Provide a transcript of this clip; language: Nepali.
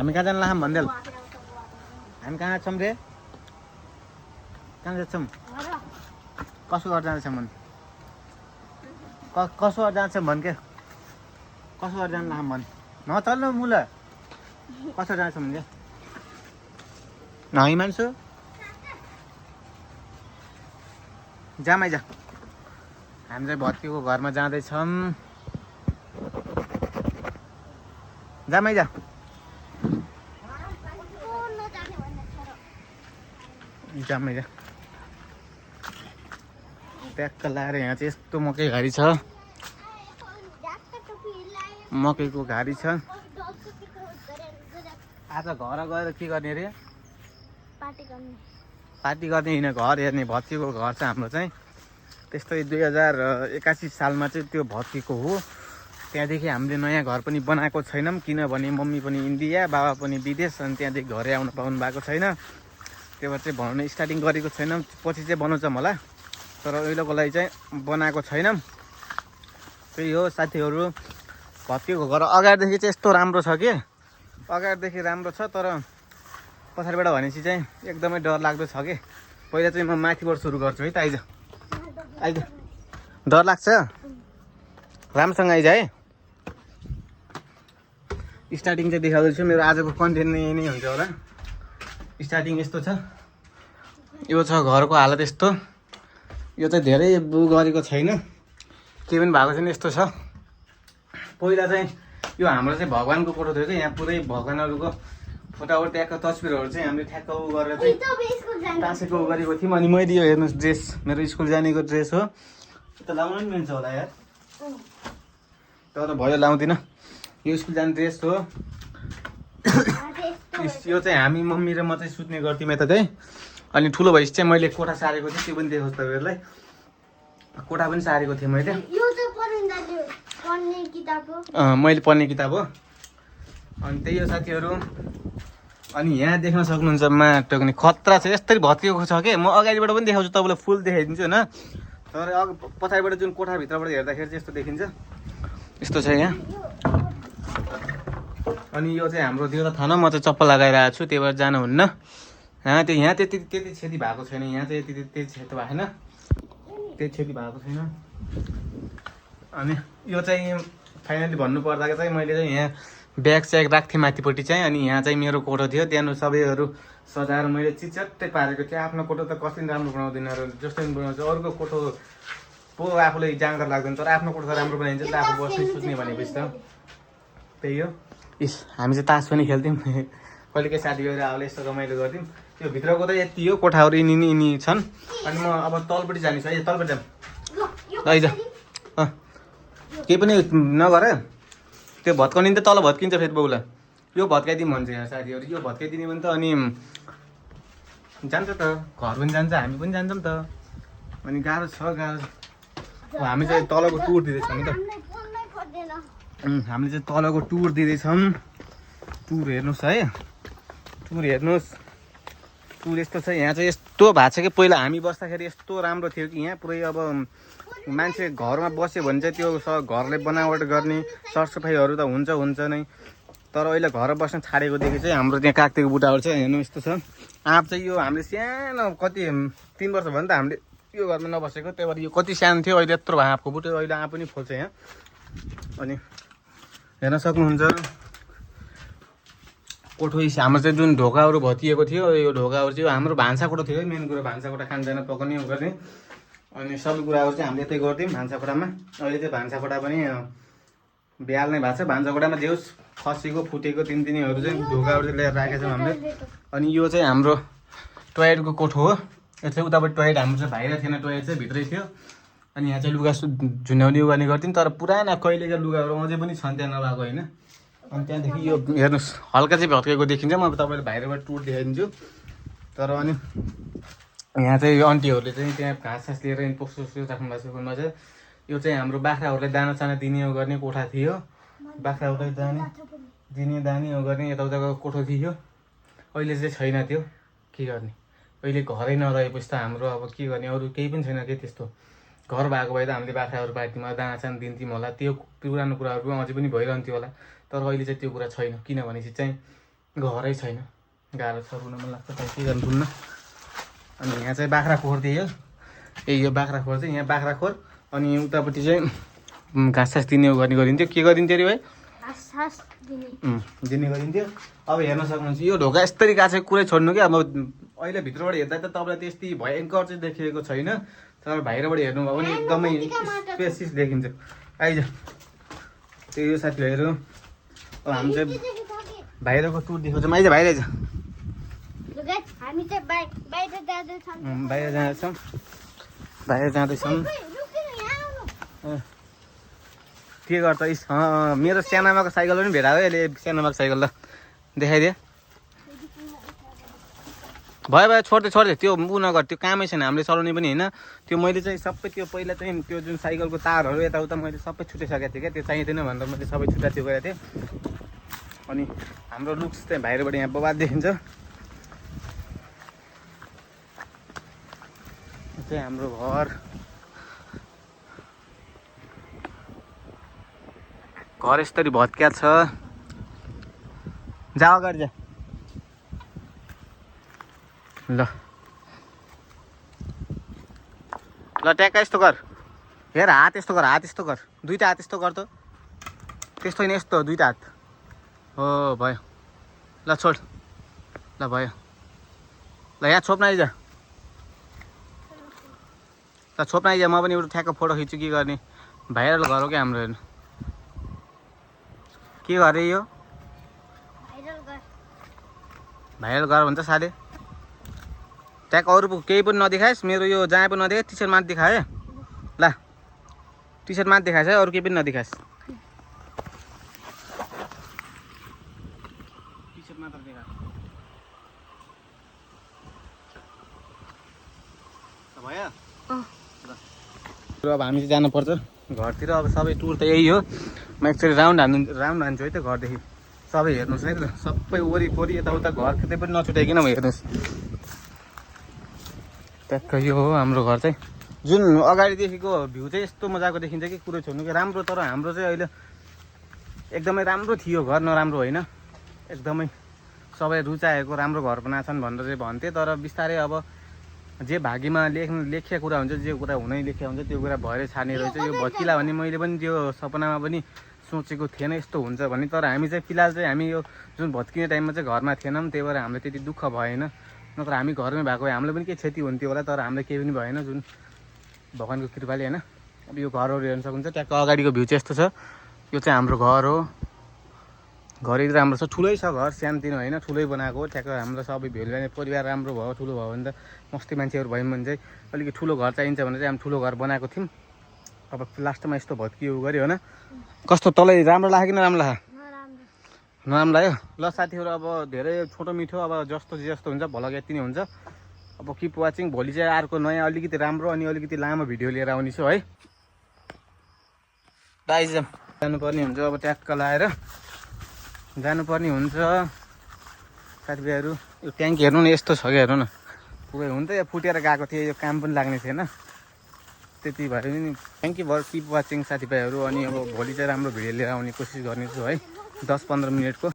हामी कहाँ जान लाग्छौँ भन्देल हामी कहाँ छौँ रे कहाँ जान्छौँ कसो गरेर जान्छौँ भन् कसो गरेर जान्छौँ भन् के कसो गरेर जान लाग्छौँ भन् नचल्नु मुल कसो जान्छौँ भने नही मान्छु जामै जा हामी चाहिँ भत्कीको घरमा जाँदैछौँ जामै जा जामै जा ट्याक्क लाएर यहाँ चाहिँ यस्तो मकै घारी छ मकैको घारी छ आज घर गएर के गर्ने रे पार्टी गर्ने होइन घर हेर्ने भत्कीको घर छ हाम्रो चाहिँ त्यस्तै 2081 सालमा चाहिँ त्यो भत्कीको हो त्यहाँदेखि हामीले नयाँ घर पनि बनाएको छैनौँ किनभने मम्मी पनि इन्डिया बाबा पनि विदेश अनि त्यहाँदेखि घरै आउनु पाउनु भएको छैन त्यही भएर चाहिँ बनाउन स्टार्टिङ गरेको छैनौँ पछि चाहिँ बनाउँछौँ होला तर अहिलेको लागि चाहिँ बनाएको छैनौँ त्यही हो साथीहरू भत्कीको घर अगाडिदेखि चाहिँ यस्तो राम्रो छ कि अगाडिदेखि राम्रो छ तर पछाडिबाट भनेपछि चाहिँ एकदमै डर लाग्दो छ कि पहिला चाहिँ म माथिबाट सुरु गर्छु है त आइज आइज डर लाग्छ राम्रोसँग आइज है स्टार्टिङ चाहिँ देखाउँदैछु मेरो आजको कन्टेन्ट नै हुन्छ होला स्टार्टिङ यस्तो छ यो छ घरको हालत यस्तो यो चाहिँ धेरै गरेको छैन केही पनि भएको छैन यस्तो छ पहिला चाहिँ यो हाम्रो चाहिँ भगवान्को कोठो थियो कि यहाँ पुरै भगवान्हरूको फोटाबाट त्यहाँको तस्बिरहरू चाहिँ हामीले ठ्याक्क गरेर चाहिँ टाँसेको गरेको थियौँ अनि मैले यो हेर्नुहोस् ड्रेस मेरो स्कुल जानेको ड्रेस हो त लाउनु पनि मिल्छ होला यार तर भयो लाउँदिनँ यो स्कुल जाने ड्रेस हो यो चाहिँ हामी मम्मी र म चाहिँ सुत्ने गर्थ्यौँ यता चाहिँ अनि ठुलो भएपछि चाहिँ मैले कोठा सारेको थिएँ त्यो पनि देखाउँछु तपाईँहरूलाई कोठा पनि सारेको थिएँ मैले मैले पढ्ने किताब हो अनि त्यही हो साथीहरू अनि यहाँ देख्न सक्नुहुन्छ माटोको खतरा छ यस्तरी भत्किएको छ कि म अगाडिबाट पनि देखाउँछु तपाईँलाई फुल देखाइदिन्छु होइन तर पछाडिबाट जुन कोठाभित्रबाट हेर्दाखेरि चाहिँ यस्तो देखिन्छ यस्तो छ यहाँ अनि यो चाहिँ हाम्रो देउता थाहा न म चाहिँ चप्पल लगाएर आएको छु त्यही भएर जानुहुन्न यहाँ त्यति क्षति भएको छैन यहाँ चाहिँ त्यति क्षति भएको छैन त्यही क्षति भएको छैन अनि यो चाहिँ फाइनली भन्नुपर्दा चाहिँ मैले चाहिँ यहाँ ब्याग स्याग राख्थेँ माथिपट्टि चाहिँ अनि यहाँ चाहिँ मेरो कोठो थियो त्यहाँ सबैहरू सजाएर मैले चिचट्टै पारेको थिएँ आफ्नो कोठो त कसरी राम्रो बनाउँदैन र जस्तो पनि बनाउँछ अरूको कोठो पो आफूलाई जाँगर लाग्दैन तर आफ्नो कोठो त राम्रो बनाइन्छ त आफू बस्ने सुत्ने भनेपछि त त्यही हो इस हामी चाहिँ तास पनि खेल्थ्यौँ कहिले काहीँ साथीहरू आएर यस्तो रमाइलो गर्थ्यौँ त्यो भित्रको त यति हो कोठाहरू यिनी छन् अनि म अब तलपट्टि जाने छु है तलपट्टि जाऊँ लैजा केही पनि नगर त्यो भत्काउने त तल भत्किन्छ फेरि बाउला यो भत्काइदिउँ भन्छ यहाँ साथीहरू यो भत्काइदिने भने त अनि जान्छ त घर पनि जान्छ हामी पनि जान्छौँ त अनि गाह्रो छ हामी चाहिँ तलको टुर दिँदैछौँ नि त हामीले चाहिँ तलको टुर दिँदैछौँ टुर हेर्नुहोस् है टुर हेर्नुहोस् टुर यस्तो छ यहाँ चाहिँ यस्तो भएको छ कि पहिला हामी बस्दाखेरि यस्तो राम्रो थियो कि यहाँ पुरै अब मान्छे घरमा बस्यो भने चाहिँ त्यो घरले बनावट गर्ने सरसफाइहरू त हुन्छ नै तर अहिले घर बस्न छाडेकोदेखि चाहिँ हाम्रो त्यहाँ कागतीको बुट्टाहरू चाहिँ हेर्नु यस्तो छ आँप चाहिँ यो हामीले सानो कति 3 वर्ष भयो नि त हामीले यो घरमा नबसेको त्यही भएर यो कति सानो थियो अहिले यत्रो आँपको बुट्टो अहिले आँप पनि फल्छ यहाँ अनि हेर्न सक्नुहुन्छ कोठो हाम्रो चाहिँ जुन ढोकाहरू भत्किएको थियो यो ढोकाहरू चाहिँ हाम्रो भान्साकोठा थियो मेन कुरो भान्साकोठा खानजाना पकाउने गर्ने अनि सबै कुराहरू चाहिँ हामीले त्यही गर्थ्यौँ भान्साकोठामा अहिले चाहिँ भान्साकोठा पनि बिहाल नै भएको छ भान्साकोठामा जे होस् खसेको फुटेको तिनीहरू चाहिँ ढोकाहरू चाहिँ ल्याएर राखेको छौँ हामीले अनि यो चाहिँ हाम्रो टोयलेटको कोठो हो यो चाहिँ उतापट्टि टोयलेट हाम्रो चाहिँ बाहिर थिएन टोयलेट चाहिँ भित्रै थियो अनि यहाँ चाहिँ लुगा झुन्याउने गर्ने गर्थ्यौँ तर पुराना कहिलेका लुगाहरू अझै पनि छन् त्यहाँ नभएको होइन अनि त्यहाँदेखि यो हेर्नुहोस् हल्का चाहिँ भत्केको देखिन्छ म तपाईँलाई बाहिरबाट टुर देखाइदिन्छु तर अनि यहाँ चाहिँ यो आन्टीहरूले चाहिँ त्यहाँ घाँस सास लिएर पोस्टो राख्नु भएको छ कुनमा चाहिँ यो चाहिँ हाम्रो बाख्राहरूलाई दाना चाना दिने गर्ने कोठा थियो बाख्राहरूलाई दिने दाने गर्ने यताउताको कोठो थियो अहिले चाहिँ छैन त्यो के गर्ने अहिले घरै नरहेपछि त हाम्रो अब के गर्ने अरू केही पनि छैन कि त्यस्तो घर भएको भए त हामीले बाख्राहरू पार्थ्यौँ दाना चाना दिन्थ्यौँ होला त्यो पुरानो कुराहरू अझै पनि भइरहन्थ्यो होला तर अहिले चाहिँ त्यो कुरा छैन किनभनेपछि चाहिँ घरै छैन, गाह्रो छ, रुन मन लाग्छ, खै के गर्नु रुन्न। अनि यहाँ चाहिँ बाख्राखोर दियो, यो बाख्राखोर चाहिँ यहाँ बाख्राखोर, अनि उतापट्टि चाहिँ घाँस सास दिने गर्ने गरिन्थ्यो। के गरिन्थ्यो अरे भाइ? दिने गरिन्थ्यो। अब हेर्न सक्नुहुन्छ यो ढोका यस्तरी गएको छ, कुरै छोड्नु क्या। अब अहिले भित्रबाट हेर्दा त तपाईँलाई त्यस्तै भयङ्कर चाहिँ देखिएको छैन, तर बाहिरबाट हेर्नुभयो भने एकदमै स्पेसिस देखिन्छ। आइज त्यो यो साथीभाइहरू, अब हामी चाहिँ बाहिरको टुर देखाउँछौँ। आइज बाहिर आइज, बाहिर जाँदैछौँ। के गर्छ मेरो सानामाको साइकल पनि भेटायो यसले, सानामाको साइकल ल देखाइदिए भयो भयो, छोड्दै त्यो ऊ नगर, त्यो कामै छैन हामीले चलाउने पनि होइन। त्यो मैले चाहिँ सबै त्यो पहिला चाहिँ त्यो जुन साइकलको तारहरू यताउता मैले सबै छुटिसकेको थिएँ क्या, त्यो चाहिँदैन भनेर मैले सबै छुट्याएको गरेको थिएँ। अनि हाम्रो लुक्स चाहिँ बाहिरबाट यहाँ बबाद देखिन्छ। चाहिँ हाम्रो घर यस्तरी भत्क्या छ। जा अगाडि जा ल ट्याक्क यस्तो गर, हेर हात यस्तो गर, हात यस्तो गर, दुईटा हात यस्तो गर त, त्यस्तो होइन यस्तो दुईटा हात हो भयो। ल छोड, ल भयो, ल यहाँ छोप्न आइज, ल छोप्न आइज। म पनि एउटा ठ्याक्क फोटो खिच्छु, के गर्ने भाइरल घर हो क्या हाम्रो। हेर्नु के गरे यो भाइरल घर भन्छ साले। ट्याक अरू केही पनि नदेखाएस्, मेरो यो जहाँ पनि नदेखाए, टी सर्ट मात्र देखाए ल, टी सर्ट मात्र देखाएछ है, अरू केही पनि नदेखाएस्, टी सर्ट मात्र देखा भयो। अब हामी चाहिँ जानुपर्छ घरतिर। अब सबै टुर त यही हो, म एकचोटि राउन्ड हान्छु है त घरदेखि। सबै हेर्नुहोस् है त, सबै वरिपरि यताउता घर कतै पनि नछुट्याइकन हेर्नुहोस्। ट्याक्क यो हो हाम्रो घर चाहिँ, जुन अगाडिदेखिको भ्यू चाहिँ यस्तो मजाको देखिन्छ कि कुरो छोड्नु कि राम्रो। तर हाम्रो चाहिँ अहिले एकदमै राम्रो थियो घर, नराम्रो होइन, एकदमै सबै रुचाएको राम्रो घर बनाएछन् भनेर चाहिँ भन्थे। तर बिस्तारै अब जे भाग्यमा लेखिया कुरा हुन्छ, जे कुरा हुनै लेखिया हुन्छ, त्यो कुरा भएरै छाड्ने रहेछ। यो भत्किला भने मैले पनि त्यो सपनामा पनि सोचेको थिएन यस्तो हुन्छ भने। तर हामी चाहिँ फिलहाल चाहिँ हामी यो जुन भत्किने टाइममा चाहिँ घरमा थिएनौँ, त्यही भएर हामीलाई त्यति दुःख भएन। नत्र हामी घरमै भएको भए हामीलाई पनि केही क्षति हुन्थ्यो होला, तर हामीलाई केही पनि भएन, जुन भगवान्को कृपाले होइन। अब यो घरहरू हेर्न सक्नुहुन्छ, ट्याक्क अगाडिको भ्यू चाहिँ यस्तो छ। यो चाहिँ हाम्रो घर हो, घर एकदम राम्रो छ, ठुलै छ घर, सानोतिनो होइन, ठुलै बनाएको हो। ट्याक्क हाम्रो सबै भेल परिवार राम्रो भयो, ठुलो भयो भने त, मस्ती मान्छेहरू भयौँ भने चाहिँ अलिकति ठुलो घर चाहिन्छ भने चाहिँ हामी ठुलो घर बनाएको थियौँ। अब लास्टमा यस्तो भत्कियो गऱ्यो होइन। कस्तो तलै राम्रो लाग्यो कि नराम्रो लाग्यो? नराम्रो लाग्यो। ल साथीहरू, अब धेरै छोटो मिठो, अब जस्तो जस्तो हुन्छ भलग यति नै हुन्छ। अब किप वाचिङ। भोलि चाहिँ अर्को नयाँ अलिकति राम्रो अनि अलिकति लामो भिडियो लिएर आउने छु है। आइज जानुपर्ने हुन्छ, अब ट्याक्क लाएर जानुपर्ने हुन्छ साथीभाइहरू। यो ट्याङ्की हेर्नु न यस्तो छ क्या, हेर्नु न, पुरै हुन त यहाँ फुटेर गएको थियो, यो काम पनि लाग्ने थिएन। त्यति भएर नि thank you for keep watching साथीभाइहरू। अनि अब भोलि चाहिँ राम्रो भिडियो लिएर आउने कोसिस गर्नेछु है, 10-15 मिनटको।